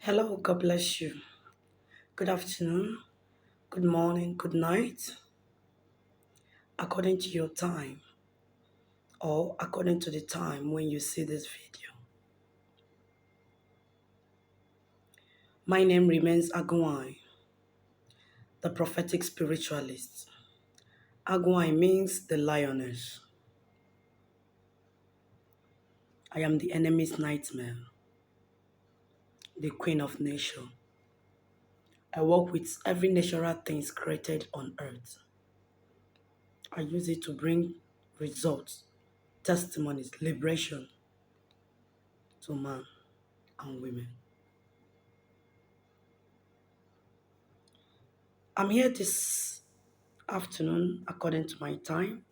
Hello, God bless you. Good afternoon, good morning, good night, according to your time or according to the time when you see this video. My name remains Agwai, the prophetic spiritualist. Agwai means the lioness. I am the enemy's nightmare, the queen of nature. I work with every natural thing created on earth. I use it to bring results, testimonies, liberation to man and women. I'm here this afternoon, according to my time,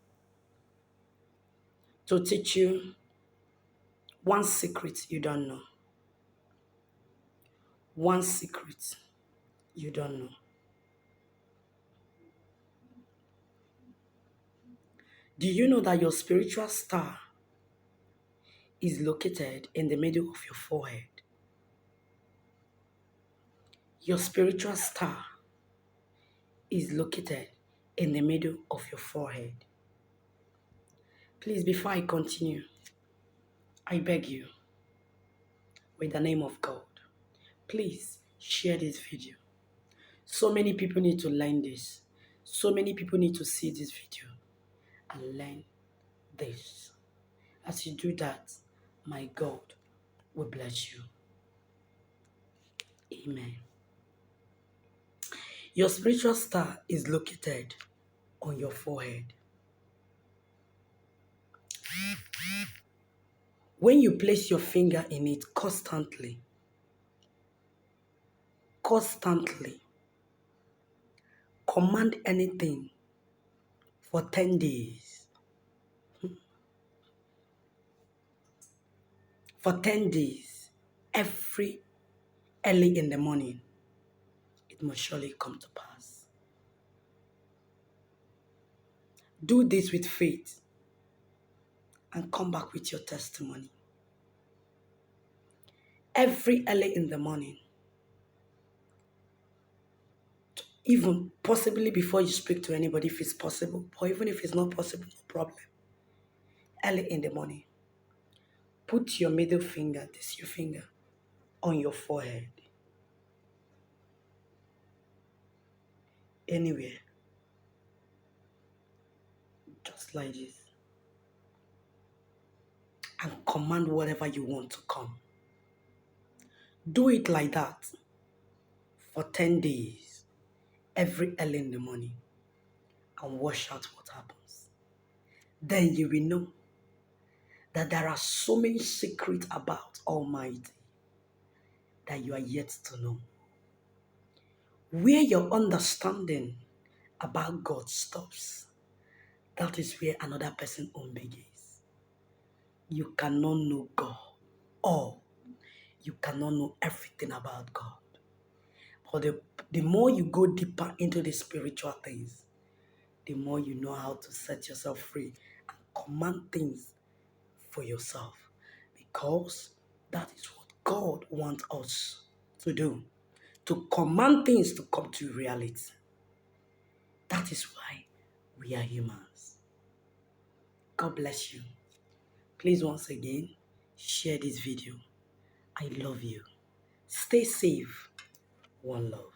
to teach you one secret you don't know. One secret you don't know. Do you know that your spiritual star is located in the middle of your forehead? Your spiritual star is located in the middle of your forehead. Please, before I continue, I beg you, with the name of God, please share this video. So many people need to learn this. So many people need to see this video and learn this. As you do that, my God will bless you. Amen. Your spiritual star is located on your forehead. When you place your finger in it constantly, command anything for 10 days. For 10 days, every early in the morning, it must surely come to pass. Do this with faith and come back with your testimony. Every early in the morning, even possibly before you speak to anybody if it's possible, or even if it's not possible, no problem. Early in the morning, put your middle finger, this your finger, on your forehead. Anywhere. Just like this. And command whatever you want to come. Do it like that for 10 days, every early in the morning, and watch out what happens. Then you will know that there are so many secrets about Almighty that you are yet to know. Where your understanding about God stops, that is where another person own begins. You cannot know God, or you cannot know everything about God. But the more you go deeper into the spiritual things, the more you know how to set yourself free and command things for yourself. Because that is what God wants us to do. To command things to come to reality. That is why we are humans. God bless you. Please once again, share this video. I love you. Stay safe. One love.